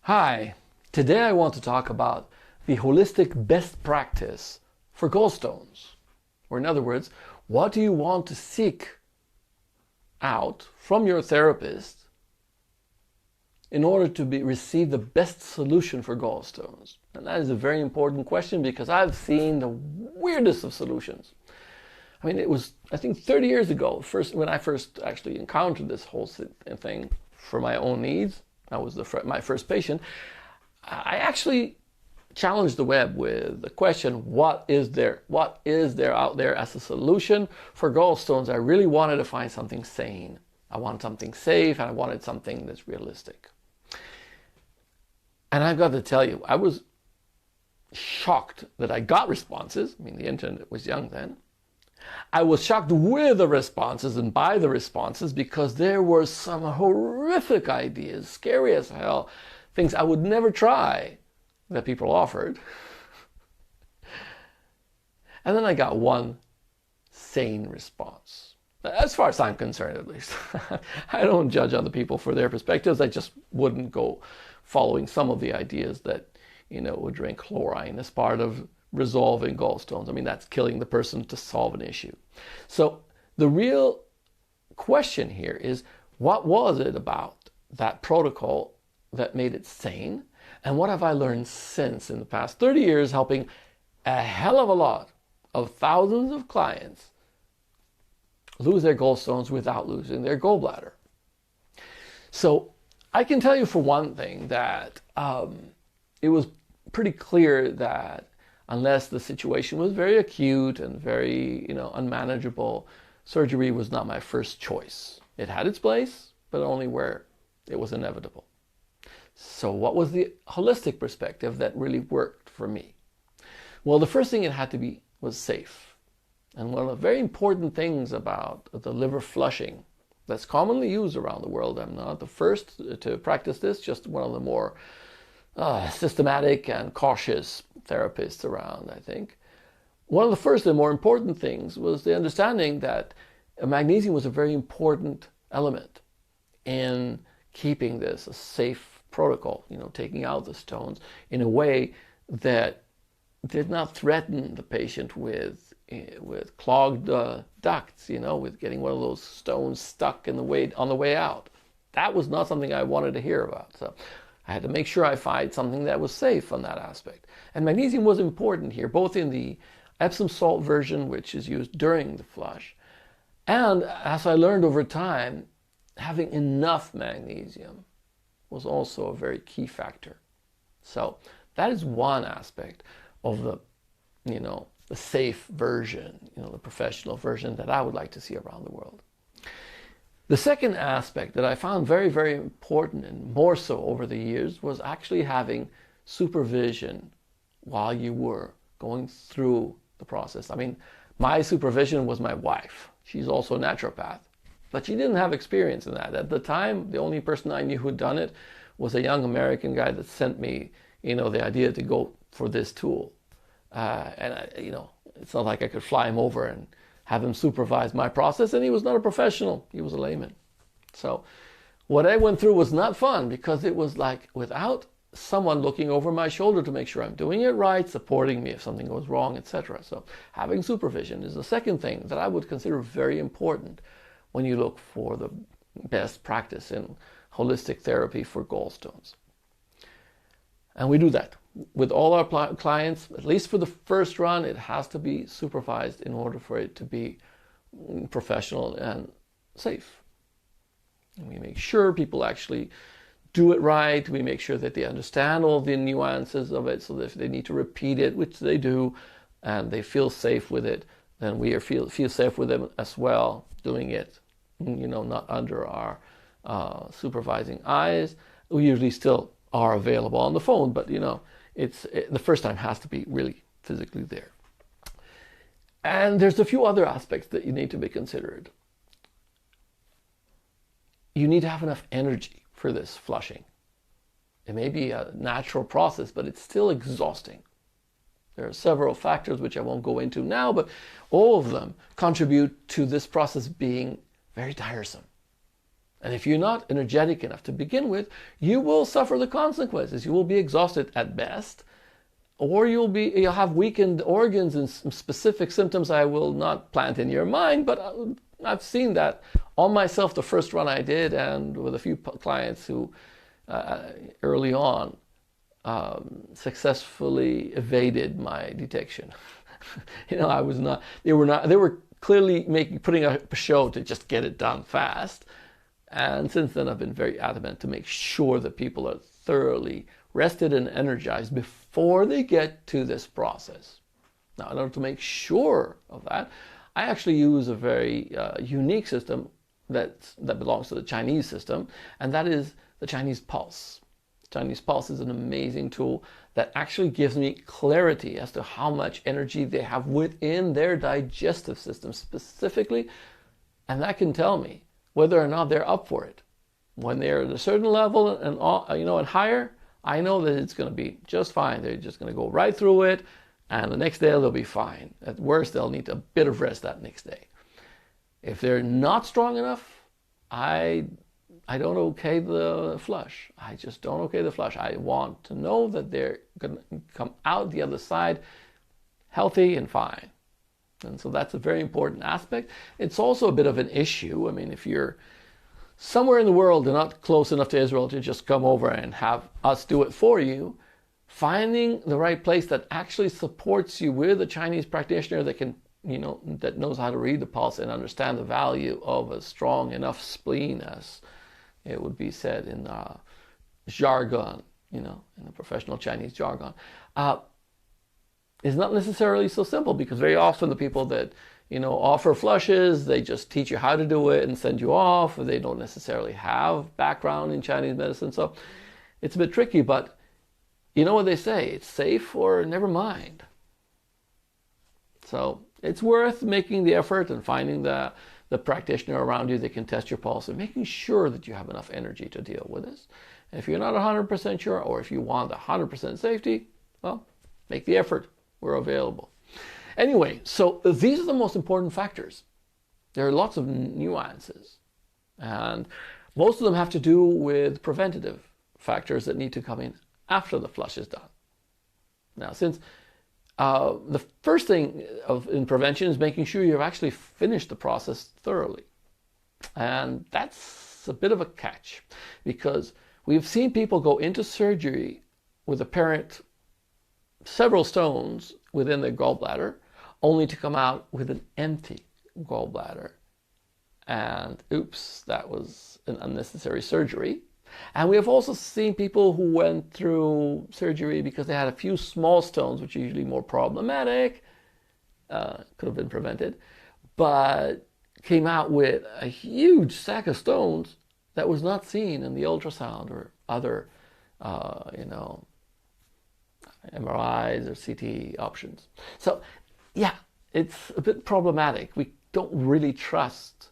Hi, today I want to talk about the holistic best practice for gallstones. Or in other words, what do you want to seek out from your therapist in order to receive the best solution for gallstones? And that is a very important question because I've seen the weirdest of solutions. I mean, it was, I think 30 years ago, when I first actually encountered this whole thing for my own needs. I was my first patient. I actually challenged the web with the question, what is there out there as a solution for gallstones? I really wanted to find something sane. I wanted something safe, and I wanted something that's realistic. And I've got to tell you, I was shocked that I got responses. I mean, the internet was young then. I was shocked with the responses and by the responses because there were some horrific ideas, scary as hell, things I would never try that people offered. And then I got one sane response. As far as I'm concerned, at least. I don't judge other people for their perspectives. I just wouldn't go following some of the ideas that, would drink chlorine as part of resolving gallstones. I mean, that's killing the person to solve an issue. So the real question here is, what was it about that protocol that made it sane? And what have I learned since in the past 30 years helping a hell of a lot of thousands of clients lose their gallstones without losing their gallbladder? So I can tell you for one thing that it was pretty clear that unless the situation was very acute and very, unmanageable, surgery was not my first choice. It had its place, but only where it was inevitable. So what was the holistic perspective that really worked for me? Well, the first thing it had to be was safe. And one of the very important things about the liver flushing that's commonly used around the world, I'm not the first to practice this, just one of the more systematic and cautious therapists around, I think. One of the first and more important things was the understanding that magnesium was a very important element in keeping this a safe protocol, taking out the stones in a way that did not threaten the patient with clogged ducts, with getting one of those stones stuck on the way out. That was not something I wanted to hear about. So I had to make sure I find something that was safe on that aspect. And magnesium was important here, both in the Epsom salt version, which is used during the flush, and as I learned over time, having enough magnesium was also a very key factor. So that is one aspect of the safe version, the professional version that I would like to see around the world. The second aspect that I found very, very important, and more so over the years, was actually having supervision while you were going through the process. I mean, my supervision was my wife. She's also a naturopath, but she didn't have experience in that. At the time, the only person I knew who'd done it was a young American guy that sent me, the idea to go for this tool. It's not like I could fly him over and have him supervise my process, and he was not a professional, he was a layman. So what I went through was not fun because it was like without someone looking over my shoulder to make sure I'm doing it right, supporting me if something goes wrong, etc. So having supervision is the second thing that I would consider very important when you look for the best practice in holistic therapy for gallstones. And we do that with all our clients. At least for the first run, it has to be supervised in order for it to be professional and safe. And we make sure people actually do it right. We make sure that they understand all the nuances of it, so that if they need to repeat it, which they do, and they feel safe with it, then we feel safe with them as well, doing it, not under our supervising eyes. We usually still are available on the phone, but the first time has to be really physically there. And there's a few other aspects that you need to be considered. You need to have enough energy for this flushing. It may be a natural process, but it's still exhausting. There are several factors which I won't go into now, but all of them contribute to this process being very tiresome. And if you're not energetic enough to begin with, you will suffer the consequences. You will be exhausted at best, or you'll have weakened organs and some specific symptoms I will not plant in your mind, but I've seen that on myself the first run I did, and with a few clients who early on successfully evaded my detection. I was not. They were clearly putting up a show to just get it done fast. And since then, I've been very adamant to make sure that people are thoroughly rested and energized before they get to this process. Now, in order to make sure of that, I actually use a very unique system that belongs to the Chinese system, and that is the Chinese pulse. Chinese pulse is an amazing tool that actually gives me clarity as to how much energy they have within their digestive system specifically, and that can tell me whether or not they're up for it. When they're at a certain level and higher, I know that it's going to be just fine. They're just going to go right through it, and the next day they'll be fine. At worst, they'll need a bit of rest that next day. If they're not strong enough, I don't okay the flush. I just don't okay the flush. I want to know that they're going to come out the other side healthy and fine. And so that's a very important aspect. It's also a bit of an issue. I mean, if you're somewhere in the world and not close enough to Israel to just come over and have us do it for you, finding the right place that actually supports you with a Chinese practitioner that can, that knows how to read the pulse and understand the value of a strong enough spleen, as it would be said in jargon, in the professional Chinese jargon, is not necessarily so simple, because very often the people that offer flushes, they just teach you how to do it and send you off, or they don't necessarily have background in Chinese medicine. So it's a bit tricky, but you know what they say, it's safe or never mind. So it's worth making the effort and finding the practitioner around you that can test your pulse and making sure that you have enough energy to deal with this. And if you're not 100% sure, or if you want 100% safety, well, make the effort. We're available. Anyway, so these are the most important factors. There are lots of nuances, and most of them have to do with preventative factors that need to come in after the flush is done. Now, since the first thing in prevention is making sure you've actually finished the process thoroughly. And that's a bit of a catch, because we've seen people go into surgery with apparent several stones within their gallbladder, only to come out with an empty gallbladder. And oops, that was an unnecessary surgery. And we have also seen people who went through surgery because they had a few small stones, which are usually more problematic, could have been prevented, but came out with a huge sack of stones that was not seen in the ultrasound or other, MRIs or CT options. So yeah, it's a bit problematic. We don't really trust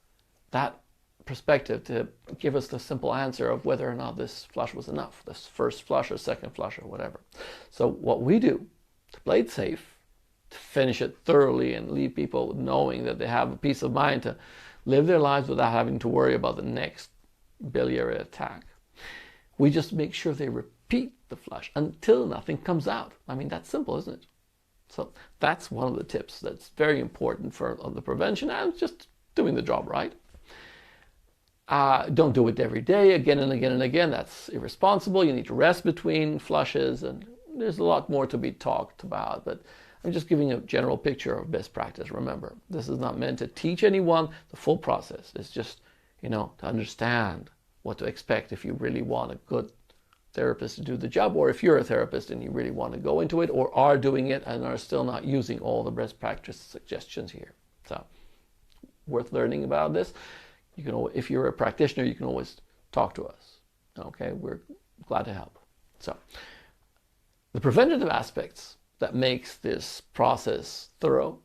that perspective to give us the simple answer of whether or not this flush was enough, this first flush or second flush or whatever. So what we do to play it safe, to finish it thoroughly and leave people knowing that they have a peace of mind to live their lives without having to worry about the next biliary attack, we just make sure they repeat the flush until nothing comes out. I mean, that's simple, isn't it? So that's one of the tips that's very important for the prevention, and just doing the job right. Don't do it every day, again and again and again. That's irresponsible. You need to rest between flushes, and there's a lot more to be talked about, but I'm just giving a general picture of best practice. Remember, this is not meant to teach anyone the full process. It's just, to understand what to expect if you really want a good therapist to do the job, or if you're a therapist and you really want to go into it, or are doing it and are still not using all the best practice suggestions here. So, worth learning about this. If you're a practitioner, you can always talk to us. Okay, we're glad to help. So, the preventative aspects that makes this process thorough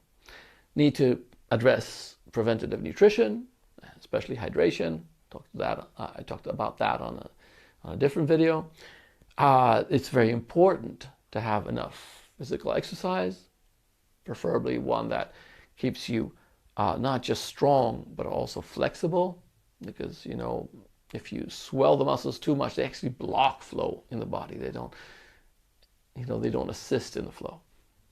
need to address preventative nutrition, especially hydration. I talked about that on a different video. It's very important to have enough physical exercise, preferably one that keeps you not just strong, but also flexible, because, If you swell the muscles too much, they actually block flow in the body. They don't, they don't assist in the flow.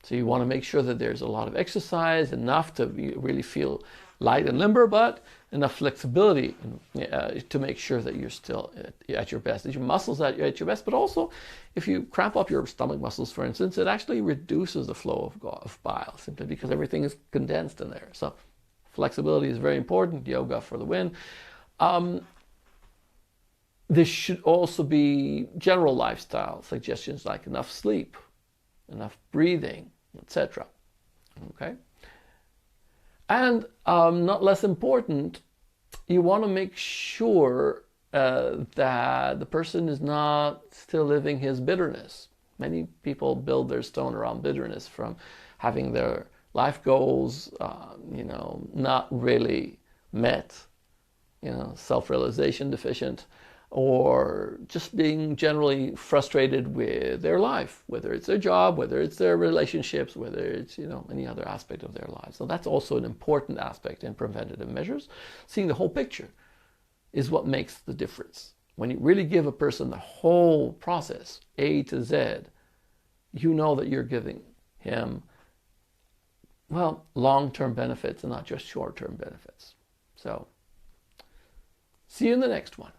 So you want to make sure that there's a lot of exercise, enough to really feel light and limber, but enough flexibility to make sure that you're still at your best, that your muscles are at your best. But also, if you cramp up your stomach muscles, for instance, it actually reduces the flow of bile, simply because everything is condensed in there. So flexibility is very important. Yoga for the win. This should also be general lifestyle suggestions like enough sleep, enough breathing, etc. Okay? And not less important, you want to make sure that the person is not still living his bitterness. Many people build their stone around bitterness from having their life goals, not really met, self-realization deficient, or just being generally frustrated with their life, whether it's their job, whether it's their relationships, whether it's, any other aspect of their lives. So that's also an important aspect in preventative measures. Seeing the whole picture is what makes the difference. When you really give a person the whole process, A to Z, you know that you're giving him, long-term benefits and not just short-term benefits. So, see you in the next one.